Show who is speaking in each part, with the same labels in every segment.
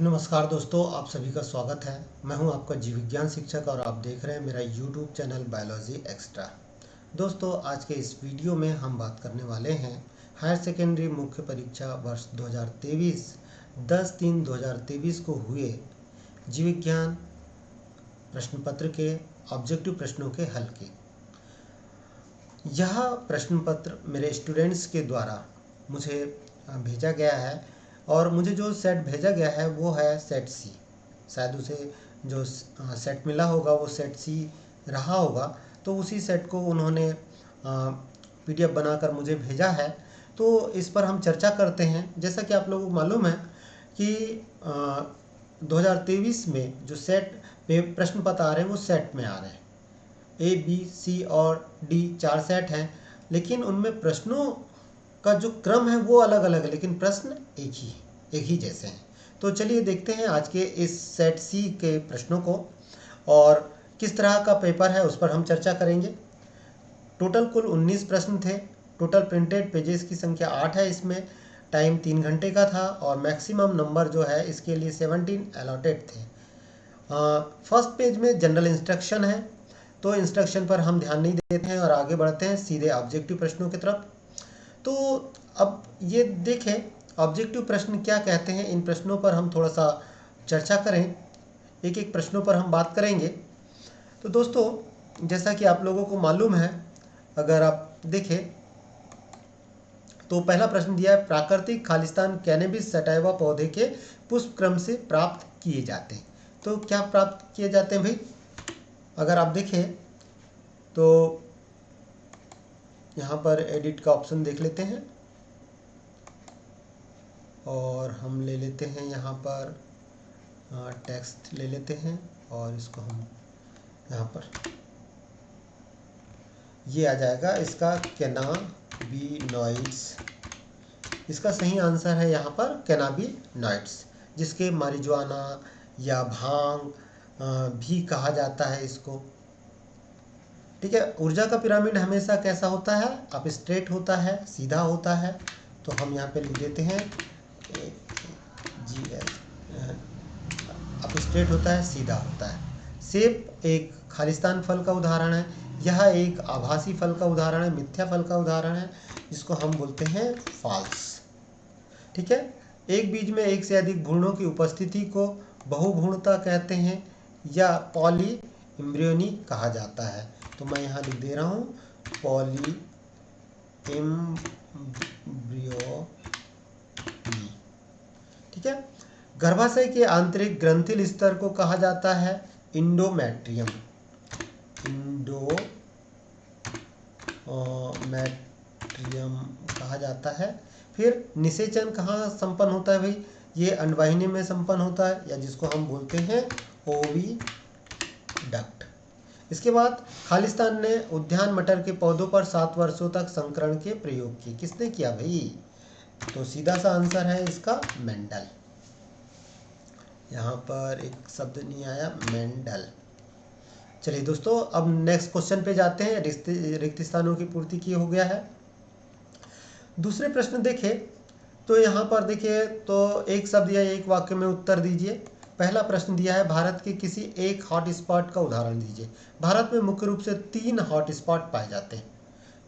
Speaker 1: नमस्कार दोस्तों, आप सभी का स्वागत है। मैं हूं आपका जीव विज्ञान शिक्षक और आप देख रहे हैं मेरा YouTube चैनल बायोलॉजी एक्स्ट्रा। दोस्तों, आज के इस वीडियो में हम बात करने वाले हैं हायर सेकेंडरी मुख्य परीक्षा वर्ष 2023 10/3/2023 को हुए जीव विज्ञान प्रश्न पत्र के ऑब्जेक्टिव प्रश्नों के हल के। यह प्रश्न पत्र मेरे स्टूडेंट्स के द्वारा मुझे भेजा गया है और मुझे जो सेट भेजा गया है वो है सेट सी। शायद उसे जो सेट मिला होगा वो सेट सी रहा होगा, तो उसी सेट को उन्होंने PDF बनाकर मुझे भेजा है। तो इस पर हम चर्चा करते हैं। जैसा कि आप लोगों को मालूम है कि 2023 में जो सेट में प्रश्न पत्र आ रहे हैं वो सेट में आ रहे हैं। A, B, C और D 4 सेट हैं, लेकिन उनमें प्रश्नों का जो क्रम है वो अलग अलग है, लेकिन प्रश्न एक ही जैसे हैं। तो चलिए देखते हैं आज के इस सेट सी के प्रश्नों को और किस तरह का पेपर है उस पर हम चर्चा करेंगे। टोटल कुल 19 प्रश्न थे। टोटल प्रिंटेड पेजेस की संख्या 8 है। इसमें टाइम 3 घंटे का था और मैक्सिमम नंबर जो है इसके लिए 17 अलॉटेड थे। फर्स्ट पेज में जनरल इंस्ट्रक्शन है, तो इंस्ट्रक्शन पर हम ध्यान नहीं देते हैं और आगे बढ़ते हैं सीधे ऑब्जेक्टिव प्रश्नों की तरफ। तो अब ये देखें ऑब्जेक्टिव प्रश्न क्या कहते हैं, इन प्रश्नों पर हम थोड़ा सा चर्चा करें। एक एक प्रश्नों पर हम बात करेंगे। तो दोस्तों, जैसा कि आप लोगों को मालूम है, अगर आप देखें तो पहला प्रश्न दिया है, प्राकृतिक खालिस्तान कैनबिस सटाइवा पौधे के पुष्प क्रम से प्राप्त किए जाते हैं। तो क्या प्राप्त किए जाते हैं भाई? अगर आप देखें तो यहाँ पर एडिट का ऑप्शन देख लेते हैं और हम ले लेते हैं यहाँ पर टेक्स्ट ले लेते हैं और इसको हम यहाँ पर ये आ जाएगा इसका कैनाबिनॉइड्स। इसका सही आंसर है यहाँ पर कैनाबिनॉइड्स, जिसके मारिजुआना या भांग भी कहा जाता है इसको। ठीक है। ऊर्जा का पिरामिड हमेशा कैसा होता है? अप स्ट्रेट होता है, सीधा होता है। तो हम यहाँ पे लिख देते हैं अप स्ट्रेट होता है, सीधा होता है। सेब एक खालिस्तान फल का उदाहरण है। यह एक आभासी फल का उदाहरण है, मिथ्या फल का उदाहरण है, जिसको हम बोलते हैं फॉल्स। ठीक है। एक बीज में एक से अधिक भ्रूणों की उपस्थिति को बहुभ्रूणता कहते हैं या पॉली एम्ब्रियोनी कहा जाता है। तो मैं यहाँ लिख दे रहा हूँ पॉली एम्ब्रियोनी। ठीक है। गर्भाशय के आंतरिक ग्रंथिल स्तर को कहा जाता है इंडोमेट्रियम। इंडोमेट्रियम कहा जाता है। फिर निषेचन कहाँ संपन्न होता है भाई? ये अंडवाहिनी में संपन्न होता है, या जिसको हम बोलते हैं ओविडक्ट। इसके बाद खालिस्तान ने उद्यान मटर के पौधों पर 7 वर्षों तक संकरण के प्रयोग किए। किसने किया भाई? तो सीधा सा आंसर है इसका मेंडल। यहाँ पर एक शब्द नहीं आया, मेंडल। चलिए दोस्तों, अब नेक्स्ट क्वेश्चन पे जाते हैं। रिक्त स्थानों की पूर्ति की हो गया है। दूसरे प्रश्न देखें तो यहाँ पर देखिए तो एक शब्द या एक वाक्य में उत्तर दीजिए। पहला प्रश्न दिया है, भारत के किसी एक हॉट स्पॉट का उदाहरण दीजिए। भारत में मुख्य रूप से 3 हॉट स्पॉट पाए जाते हैं।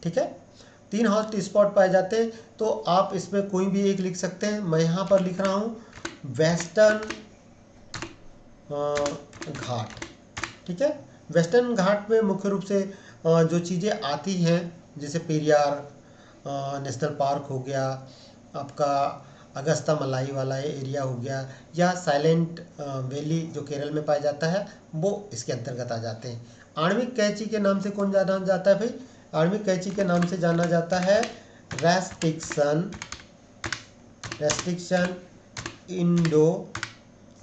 Speaker 1: ठीक है। 3 हॉट स्पॉट पाए जाते हैं, तो आप इसमें कोई भी एक लिख सकते हैं। मैं यहाँ पर लिख रहा हूँ वेस्टर्न घाट। ठीक है। वेस्टर्न घाट में मुख्य रूप से जो चीज़ें आती हैं, जैसे पेरियार नेशनल पार्क हो गया, आपका अगस्ता मलाई वाला एरिया हो गया, या साइलेंट वैली जो केरल में पाया जाता है, वो इसके अंतर्गत आ जाते हैं। आणविक कैंची के नाम से कौन जाना जाता है भाई? आणविक कैंची के नाम से जाना जाता है रेस्ट्रिक्शन इंडो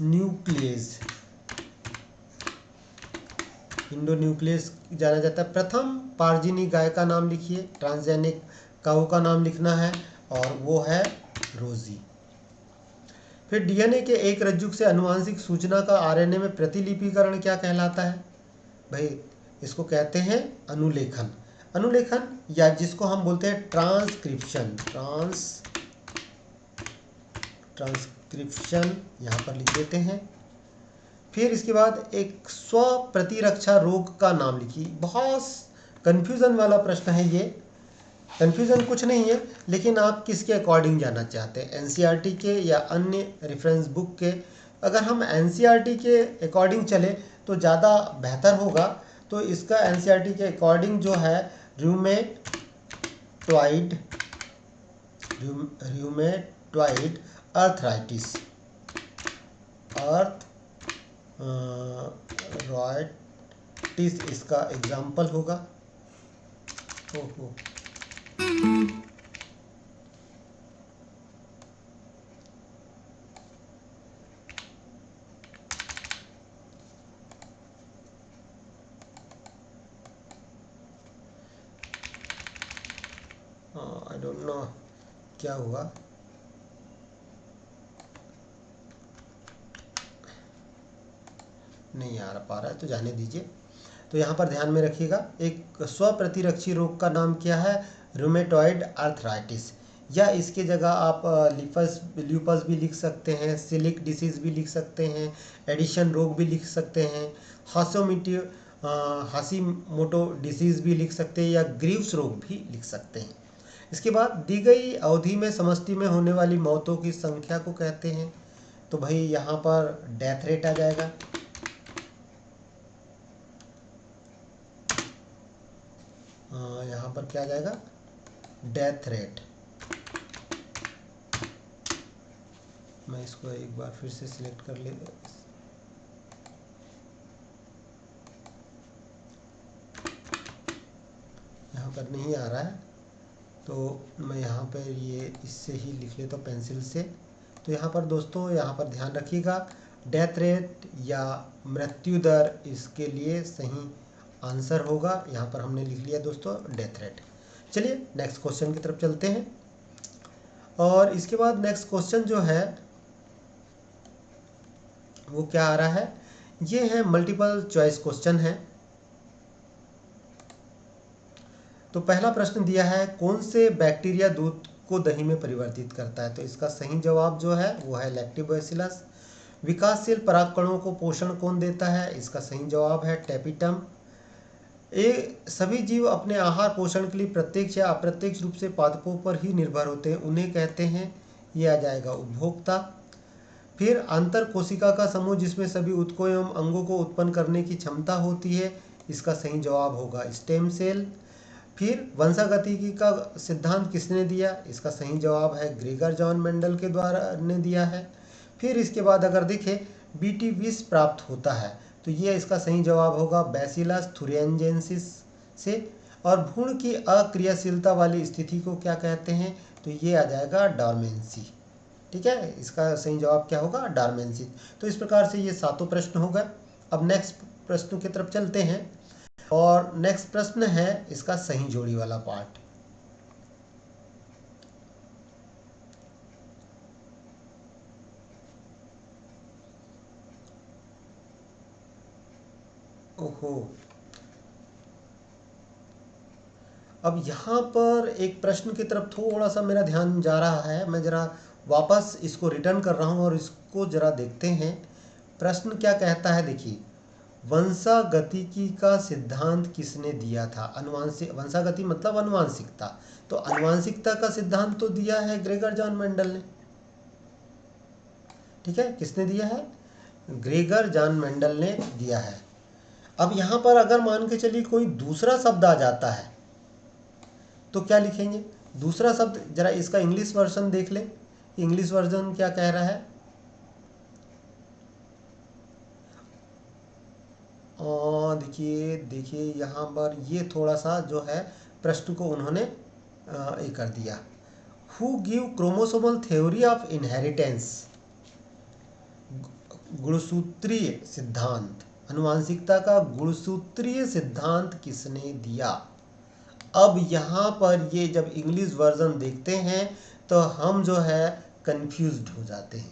Speaker 1: न्यूक्लियस जाना जाता है। प्रथम पारजीनी गाय का नाम लिखिए। ट्रांसजेनिक काऊ का नाम लिखना है और वो है रोजी। फिर डीएनए के एक रज्जुक से अनुवांशिक सूचना का आरएनए में प्रतिलिपिकरण क्या कहलाता है भाई? इसको कहते हैं अनुलेखन। अनुलेखन, या जिसको हम बोलते हैं ट्रांसक्रिप्शन। डिस्क्रिप्शन यहाँ पर लिख देते हैं। फिर इसके बाद एक स्व प्रतिरक्षा रोग का नाम लिखिए। बहुत कन्फ्यूज़न वाला प्रश्न है ये। कन्फ्यूज़न कुछ नहीं है, लेकिन आप किसके अकॉर्डिंग जाना चाहते हैं, एनसीईआरटी के या अन्य रेफरेंस बुक के। अगर हम एनसीईआरटी के अकॉर्डिंग चले तो ज़्यादा बेहतर होगा। तो इसका एनसीईआरटी के अकॉर्डिंग जो है र्यूमेटॉइड अर्थराइटिस इसका एग्जाम्पल होगा। ओहो, आई डोंट नो क्या हुआ। नहीं आ पा रहा है तो जाने दीजिए। तो यहाँ पर ध्यान में रखिएगा, एक स्व प्रतिरक्षी रोग का नाम क्या है, रूमेटॉइड आर्थराइटिस, या इसके जगह आप ल्यूपस भी लिख सकते हैं, सिलिक डिसीज़ भी लिख सकते हैं, एडिशन रोग भी लिख सकते हैं, हाशीमोटो डिसीज़ भी लिख सकते हैं, या ग्रीव्स रोग भी लिख सकते हैं। इसके बाद दी गई अवधि में समष्टि में होने वाली मौतों की संख्या को कहते हैं। तो भाई यहाँ पर डेथ रेट आ जाएगा। यहाँ पर क्या आ जाएगा, डेथ रेट। मैं इसको एक बार फिर से सिलेक्ट कर ले, यहाँ पर नहीं आ रहा है तो मैं यहाँ पर ये इससे ही लिख लेता हूँ पेंसिल से। तो यहाँ पर दोस्तों, यहाँ पर ध्यान रखिएगा, डेथ रेट या मृत्यु दर इसके लिए सही आंसर होगा। यहाँ पर हमने लिख लिया दोस्तों डेथ रेट। चलिए नेक्स्ट क्वेश्चन की तरफ चलते हैं। और इसके बाद नेक्स्ट क्वेश्चन जो है वो क्या आ रहा है, ये है मल्टीपल चॉइस क्वेश्चन है। तो पहला प्रश्न दिया है, कौन से बैक्टीरिया दूध को दही में परिवर्तित करता है। तो इसका सही जवाब जो है वो है लैक्टोबैसिलस। विकासशील परागकणों को पोषण कौन देता है, इसका सही जवाब है टेपिटम। ये सभी जीव अपने आहार पोषण के लिए प्रत्यक्ष या अप्रत्यक्ष रूप से पादपों पर ही निर्भर होते हैं, उन्हें कहते हैं, ये आ जाएगा उपभोक्ता। फिर अंतर कोशिका का समूह जिसमें सभी ऊतकों एवं अंगों को उत्पन्न करने की क्षमता होती है, इसका सही जवाब होगा स्टेम सेल। फिर वंशागतिकी का सिद्धांत किसने दिया, इसका सही जवाब है ग्रेगर जॉन मेंडल के द्वारा ने दिया है। फिर इसके बाद अगर देखें बीटी विष प्राप्त होता है, तो ये इसका सही जवाब होगा बैसिलस थुरिंजेंसिस से। और भ्रूण की अक्रियाशीलता वाली स्थिति को क्या कहते हैं, तो ये आ जाएगा डॉर्मेंसी। ठीक है, इसका सही जवाब क्या होगा, डॉर्मेंसी। तो इस प्रकार से ये सातों प्रश्न हो गए। अब नेक्स्ट प्रश्नों की तरफ चलते हैं। और नेक्स्ट प्रश्न है इसका सही जोड़ी वाला पार्ट। ओहो, अब यहाँ पर एक प्रश्न की तरफ थोड़ा सा मेरा ध्यान जा रहा है, मैं ज़रा वापस इसको रिटर्न कर रहा हूँ और इसको ज़रा देखते हैं। प्रश्न क्या कहता है, देखिए, वंशागतिकी का सिद्धांत किसने दिया था। अनुवांशिक, वंशागति मतलब अनुवांशिकता, तो अनुवांशिकता का सिद्धांत तो दिया है ग्रेगर जॉन मेंडल ने। ठीक है, किसने दिया है, ग्रेगर जॉन मेंडल ने दिया है। अब यहाँ पर अगर मान के चलिए कोई दूसरा शब्द आ जाता है तो क्या लिखेंगे, दूसरा शब्द, जरा इसका इंग्लिश वर्जन देख ले, इंग्लिश वर्जन क्या कह रहा है। देखिए देखिए यहाँ पर ये थोड़ा सा जो है प्रश्न को उन्होंने ये कर दिया, who give chromosomal theory of inheritance, गुणसूत्रीय सिद्धांत, अनुवांशिकता का गुणसूत्रीय सिद्धांत किसने दिया। अब यहाँ पर ये जब इंग्लिश वर्जन देखते हैं तो हम जो है कंफ्यूज्ड हो जाते हैं।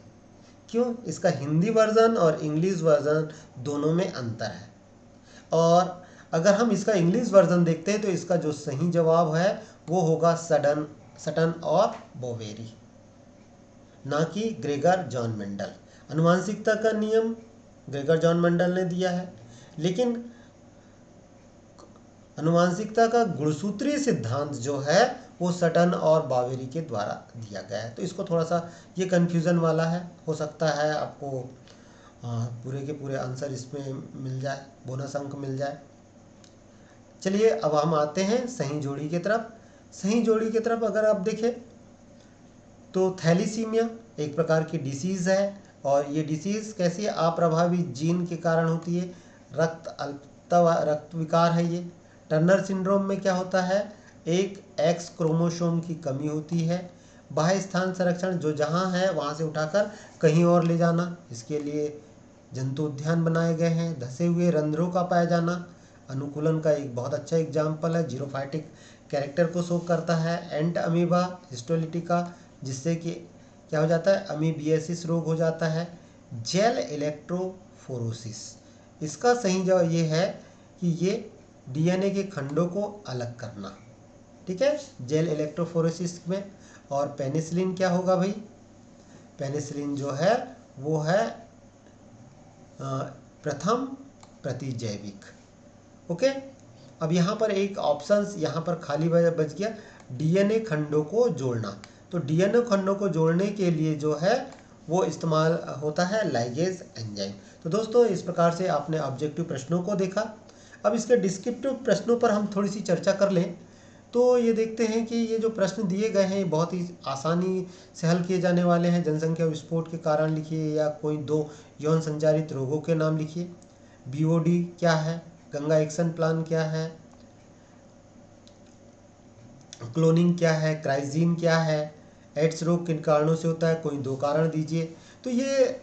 Speaker 1: क्यों, इसका हिंदी वर्जन और इंग्लिश वर्जन दोनों में अंतर है। और अगर हम इसका इंग्लिश वर्जन देखते हैं तो इसका जो सही जवाब है वो होगा सटन और बोवेरी। ना कि ग्रेगर जॉन मेंडल। अनुवांशिकता का नियम ग्रेगर जॉन मेंडल ने दिया है, लेकिन अनुवांशिकता का गुणसूत्रीय सिद्धांत जो है वो सटन और बावेरी के द्वारा दिया गया है। तो इसको थोड़ा सा ये कन्फ्यूज़न वाला है, हो सकता है आपको पूरे के पूरे आंसर इसमें मिल जाए, बोनस अंक मिल जाए। चलिए अब हम आते हैं सही जोड़ी की तरफ। सही जोड़ी की तरफ अगर आप देखें तो थैलीसीमिया एक प्रकार की डिसीज़ है, और ये डिसीज़ कैसी है, अप्रभावित जीन के कारण होती है। रक्त विकार है ये। टर्नर सिंड्रोम में क्या होता है, एक एक्स क्रोमोसोम की कमी होती है। बाह्य स्थान संरक्षण जो जहाँ है वहाँ से उठाकर कहीं और ले जाना, इसके लिए जंतु उद्यान बनाए गए हैं। धसे हुए रंध्रों का पाया जाना अनुकूलन का एक बहुत अच्छा एग्जाम्पल है। जीरोफाइटिक कैरेक्टर को शो करता है। एंट अमीबा हिस्टोलिटिका, जिससे कि क्या हो जाता है, अमीबियासिस रोग हो जाता है। जेल इलेक्ट्रोफोरोसिस, इसका सही जवाब ये है कि ये डीएनए के खंडों को अलग करना, ठीक है, जेल इलेक्ट्रोफोरोसिस में। और पेनिसिलिन क्या होगा भाई, पेनिसिलिन जो है वो है प्रथम प्रतिजैविक। ओके, अब यहाँ पर एक ऑप्शन यहाँ पर खाली बच गया, डीएनए खंडों को जोड़ना। तो डीएनए खंडों को जोड़ने के लिए जो है वो इस्तेमाल होता है लाइगेज एंजाइम। तो दोस्तों इस प्रकार से आपने ऑब्जेक्टिव प्रश्नों को देखा। अब इसके डिस्क्रिप्टिव प्रश्नों पर हम थोड़ी सी चर्चा कर लें। तो ये देखते हैं कि ये जो प्रश्न दिए गए हैं बहुत ही आसानी से हल किए जाने वाले हैं। जनसंख्या विस्फोट के कारण लिखिए, या कोई 2 यौन संचारित रोगों के नाम लिखिए। बीओडी क्या है, गंगा एक्शन प्लान क्या है, क्लोनिंग क्या है, क्राइजीन क्या है, एड्स रोग किन कारणों से होता है, कोई 2 कारण दीजिए। तो ये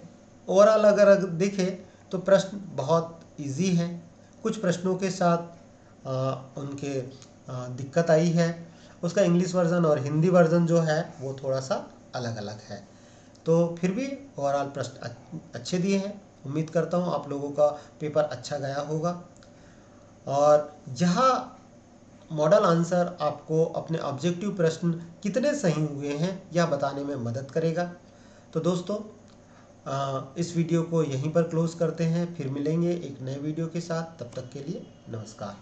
Speaker 1: ओवरऑल अगर देखें तो प्रश्न बहुत इजी हैं। कुछ प्रश्नों के साथ उनके दिक्कत आई है, उसका इंग्लिश वर्जन और हिंदी वर्जन जो है वो थोड़ा सा अलग अलग है। तो फिर भी ओवरऑल प्रश्न अच्छे दिए हैं। उम्मीद करता हूँ आप लोगों का पेपर अच्छा गया होगा, और यहाँ मॉडल आंसर आपको अपने ऑब्जेक्टिव प्रश्न कितने सही हुए हैं यह बताने में मदद करेगा। तो दोस्तों इस वीडियो को यहीं पर क्लोज करते हैं, फिर मिलेंगे एक नए वीडियो के साथ। तब तक के लिए नमस्कार।